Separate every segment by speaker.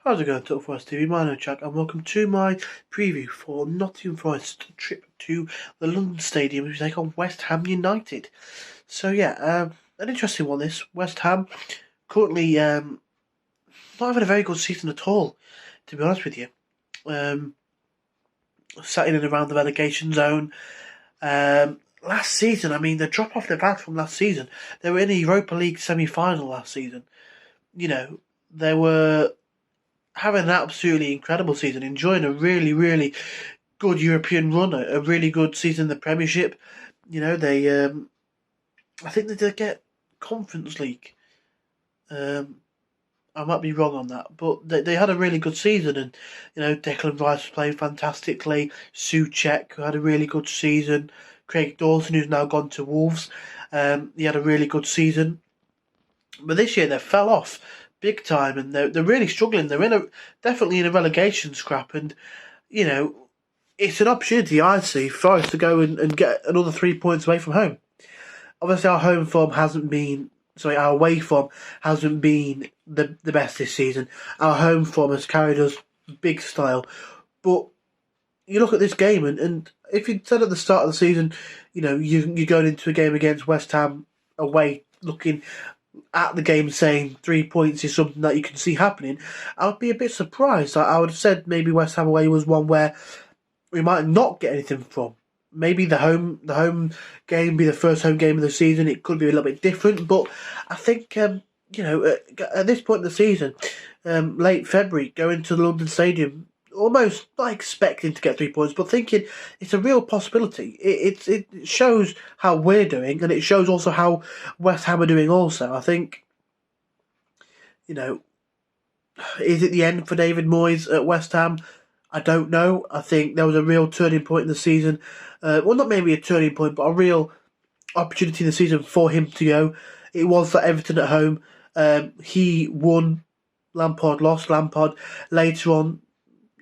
Speaker 1: How's it going, Total Forest TV? My name is Jack, and welcome to my preview for Nottingham Forest trip to the London Stadium to take on West Ham United. So yeah, an interesting one. This West Ham currently not having a very good season at all, to be honest with you. Sat in and around the relegation zone. Last season, I mean, the drop off they've had from last season. They were in a Europa League semi-final last season. You know, they were having an absolutely incredible season, enjoying a really, really good European run, a really good season in the Premiership. You know, they, I think they did get Conference League. I might be wrong on that, but they had a really good season, and you know, Declan Rice was playing fantastically. Souček, who had a really good season. Craig Dawson, who's now gone to Wolves, he had a really good season. But this year they fell off big time, and they're really struggling. They're definitely in a relegation scrap, and you know, it's an opportunity I see for us to go and get another 3 points away from home. Obviously, our away form hasn't been the best this season. Our home form has carried us big style, but you look at this game, and if you said at the start of the season, you know, you're going into a game against West Ham away, looking at the game saying 3 points is something that you can see happening, I would be a bit surprised. I would have said maybe West Ham away was one where we might not get anything from. Maybe the home game be the first home game of the season. It could be a little bit different, but I think you know, at this point in the season, late February, going to the London Stadium, almost not expecting to get 3 points, but thinking it's a real possibility. It shows how we're doing, and it shows also how West Ham are doing also. I think, you know, is it the end for David Moyes at West Ham? I don't know. I think there was a real turning point in the season. Well, not maybe a turning point, but a real opportunity in the season for him to go. It was for Everton at home. He won. Lampard lost. Lampard later on,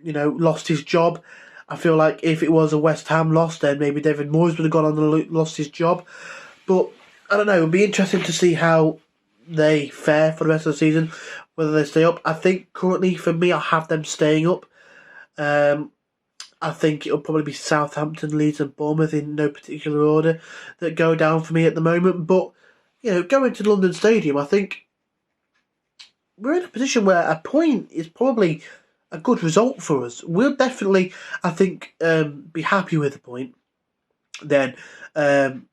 Speaker 1: you know, lost his job. I feel like if it was a West Ham loss, then maybe David Moyes would have gone on and lost his job. But I don't know. It would be interesting to see how they fare for the rest of the season, whether they stay up. I think currently, for me, I have them staying up. I think it'll probably be Southampton, Leeds and Bournemouth in no particular order that go down for me at the moment. But, you know, going to London Stadium, I think we're in a position where a point is probably a good result for us. We'll definitely, I think, be happy with the point. Then, Then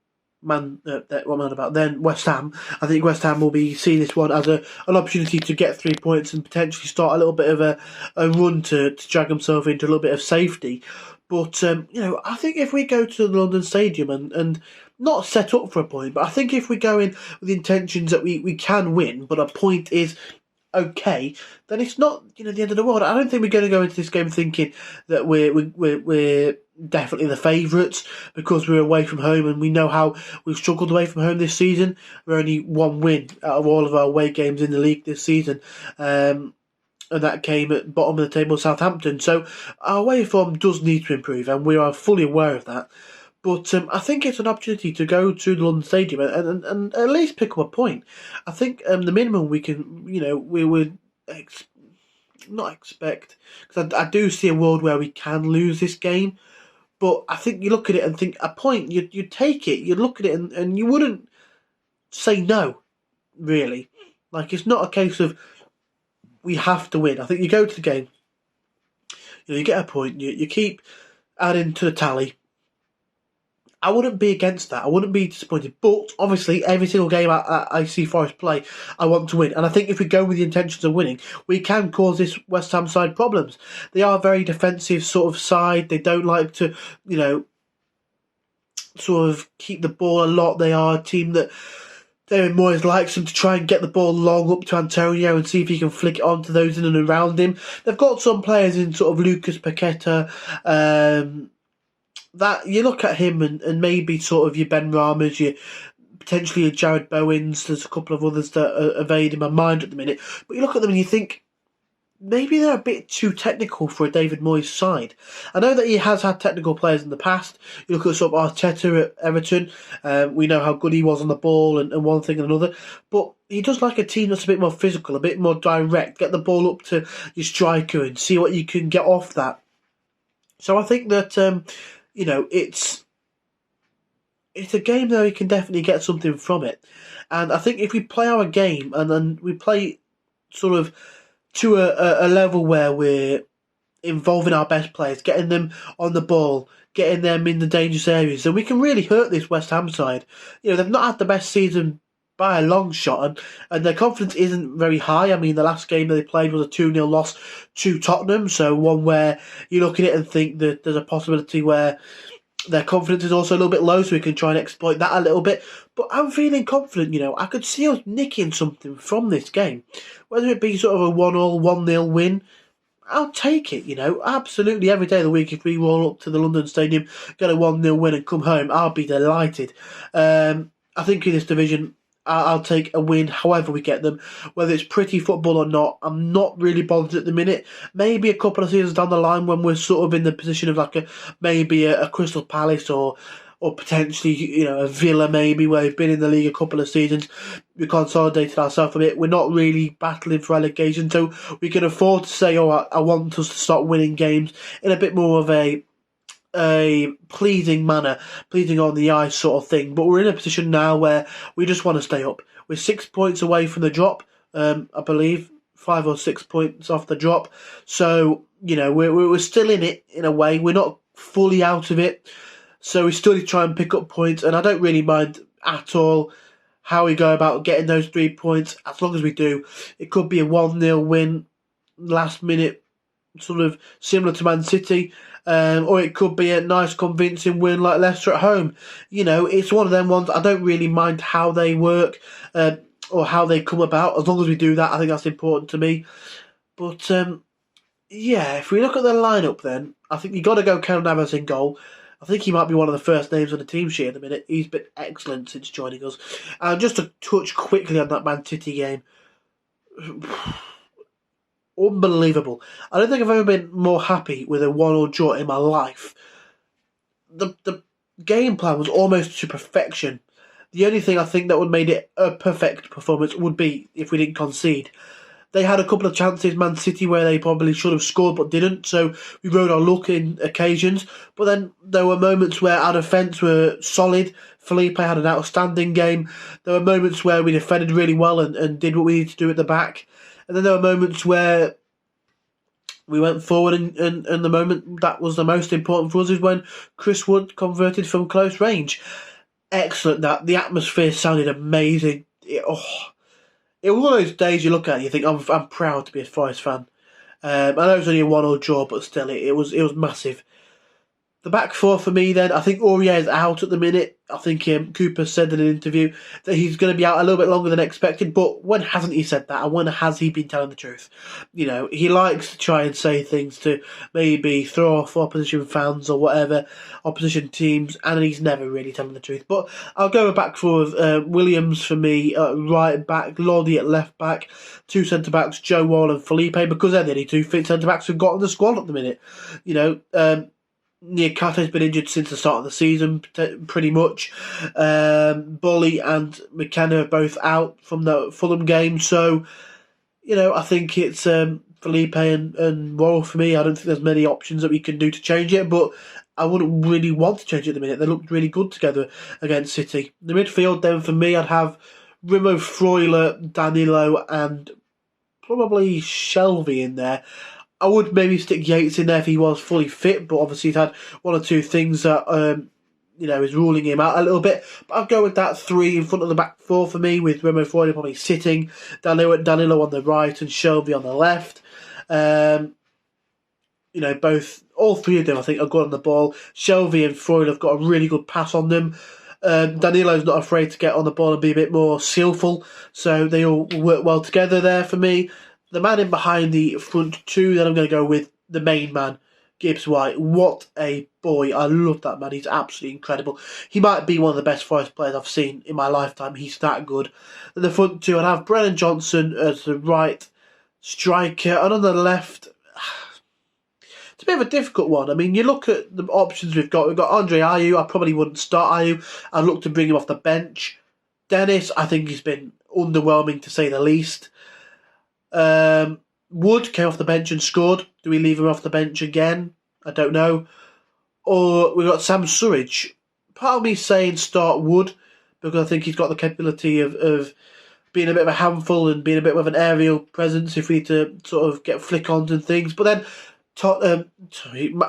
Speaker 1: West Ham. I think West Ham will be seeing this one as an opportunity to get 3 points and potentially start a little bit of a run to drag themselves into a little bit of safety. But you know, I think if we go to the London Stadium and not set up for a point, but I think if we go in with the intentions that we can win, but a point is okay, then it's not, you know, the end of the world. I don't think we're going to go into this game thinking that we're definitely the favourites because we're away from home, and we know how we've struggled away from home this season. We're only one win out of all of our away games in the league this season, and that came at bottom of the table, Southampton. So our away form does need to improve, and we are fully aware of that. But I think it's an opportunity to go to the London Stadium and at least pick up a point. I think the minimum we can, you know, we would not expect, because I do see a world where we can lose this game. But I think you look at it and think a point, you take it, you look at it and you wouldn't say no, really. Like, it's not a case of we have to win. I think you go to the game, you know, you get a point, you keep adding to the tally. I wouldn't be against that. I wouldn't be disappointed. But obviously, every single game I see Forest play, I want to win. And I think if we go with the intentions of winning, we can cause this West Ham side problems. They are a very defensive sort of side. They don't like to, you know, sort of keep the ball a lot. They are a team that David Moyes likes them to try and get the ball long up to Antonio and see if he can flick it on to those in and around him. They've got some players in sort of Lucas Paqueta, that you look at him and maybe sort of your Ben Ramas, potentially your Jared Bowens. There's a couple of others that are evading my mind at the minute. But you look at them and you think maybe they're a bit too technical for a David Moyes side. I know that he has had technical players in the past. You look at sort of Arteta at Everton. We know how good he was on the ball and one thing and another. But he does like a team that's a bit more physical, a bit more direct. Get the ball up to your striker and see what you can get off that. So I think that, it's a game though he can definitely get something from it. And I think if we play our game and then we play sort of to a level where we're involving our best players, getting them on the ball, getting them in the dangerous areas, then we can really hurt this West Ham side. They've not had the best season by a long shot, and their confidence isn't very high. I mean, the last game that they played was a 2-0 loss to Tottenham, so one where you look at it and think that there's a possibility where their confidence is also a little bit low, so we can try and exploit that a little bit. But I'm feeling confident, I could see us nicking something from this game. Whether it be sort of a 1-1, 1-0 win, I'll take it, absolutely every day of the week. If we roll up to the London Stadium, get a 1-0 win and come home, I'll be delighted. I think in this division, I'll take a win however we get them. Whether it's pretty football or not, I'm not really bothered at the minute. Maybe a couple of seasons down the line when we're sort of in the position of like maybe a Crystal Palace or potentially, a Villa maybe, where we've been in the league a couple of seasons. We consolidated ourselves a bit. We're not really battling for relegation, so we can afford to say, I want us to start winning games in a bit more of a pleasing manner, pleasing on the eye sort of thing. But we're in a position now where we just want to stay up. We're 6 points away from the drop, I believe, 5 or 6 points off the drop. So, we're still in it in a way. We're not fully out of it. So we still need to try and pick up points. And I don't really mind at all how we go about getting those 3 points, as long as we do. It could be a 1-0 win, last minute, sort of similar to Man City. Or it could be a nice convincing win like Leicester at home. It's one of them ones. I don't really mind how they work or how they come about. As long as we do that, I think that's important to me. But, if we look at the lineup then, I think you've got to go Keylor Navas in goal. I think he might be one of the first names on the team sheet at the minute. He's been excellent since joining us. And just to touch quickly on that Man City game, unbelievable. I don't think I've ever been more happy with a 1-1 draw in my life. The game plan was almost to perfection. The only thing I think that would have made it a perfect performance would be if we didn't concede. They had a couple of chances, Man City, where they probably should have scored but didn't, so we rode our luck in occasions. But then there were moments where our defence were solid. Felipe had an outstanding game. There were moments where we defended really well and did what we needed to do at the back. And then there were moments where we went forward, and the moment that was the most important for us is when Chris Wood converted from close range. Excellent that. The atmosphere sounded amazing. It was one of those days you look at and you think, I'm proud to be a Forest fan. I know it was only a 1-1 draw, but still, it was massive. The back four for me then, I think Aurier is out at the minute. I think Cooper said in an interview that he's going to be out a little bit longer than expected, but when hasn't he said that? And when has he been telling the truth? He likes to try and say things to maybe throw off opposition fans or whatever, opposition teams, and he's never really telling the truth. But I'll go back for Williams for me at right back, Lodi at left back, 2 centre-backs, Joe Wall and Felipe, because they're the only 2 fit centre-backs we've got in the squad at the minute. Niakate's been injured since the start of the season, pretty much. Bully and McKenna are both out from the Fulham game, so I think it's Felipe and Worrell for me. I don't think there's many options that we can do to change it, but I wouldn't really want to change it at the minute. They looked really good together against City. The midfield then for me, I'd have Rimo Freuler, Danilo, and probably Shelvey in there. I would maybe stick Yates in there if he was fully fit, but obviously he's had 1 or 2 things that is ruling him out a little bit. But I'll go with that 3 in front of the back 4 for me, with Remo Freuler probably sitting, Danilo on the right and Shelby on the left. All 3 of them I think are good on the ball. Shelby and Freuler have got a really good pass on them. Danilo's not afraid to get on the ball and be a bit more skillful, so they all work well together there for me. The man in behind the front 2, then I'm going to go with the main man, Gibbs White. What a boy. I love that man. He's absolutely incredible. He might be one of the best Forest players I've seen in my lifetime. He's that good. In the front 2, I'd have Brennan Johnson as the right striker, and on the left, it's a bit of a difficult one. I mean, you look at the options we've got. We've got Andre Ayew. I probably wouldn't start Ayew. I'd look to bring him off the bench. Dennis, I think he's been underwhelming to say the least. Wood came off the bench and scored. Do we leave him off the bench again? I don't know. Or we've got Sam Surridge. Part of me saying start Wood because I think he's got the capability of being a bit of a handful and being a bit of an aerial presence if we need to sort of get flick-ons and things. But then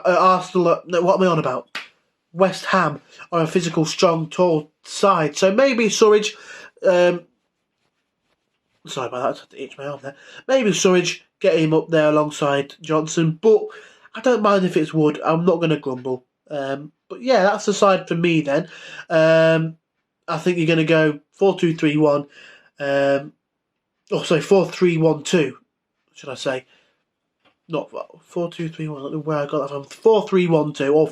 Speaker 1: Arsenal, no, what am I on about? West Ham are a physical, strong, tall side. So maybe Surridge, sorry about that, I had to itch my arm there. Maybe Surridge, get him up there alongside Johnson. But I don't mind if it's Wood. I'm not going to grumble. But yeah, that's the side for me then. I think you're going to go 4-2-3-1. 4-3-1-2, should I say. Not 4-2-3-1, I don't know where I got that from. 4-3-1-2 or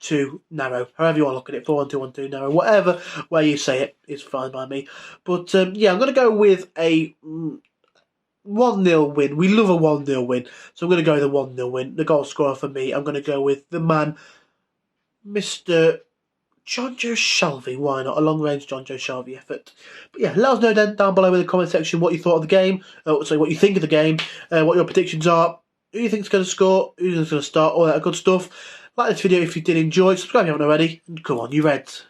Speaker 1: 4-2-2 narrow. However you want to look at it, 4-1-2-1-2 narrow. Whatever way you say it is fine by me. But yeah, I'm going to go with a 1-0 win. We love a 1-0 win. So I'm going to go with a 1-0 win. The goal scorer for me, I'm going to go with the man, Mr. John Joe Shelby. Why not? A long-range John Joe Shelby effort. But yeah, let us know then down below in the comment section what you thought of the game. What you think of the game. What your predictions are. Who you think's going to score. Who's going to start. All that good stuff. Like this video if you did enjoy. Subscribe if you haven't already. And come on, you Reds.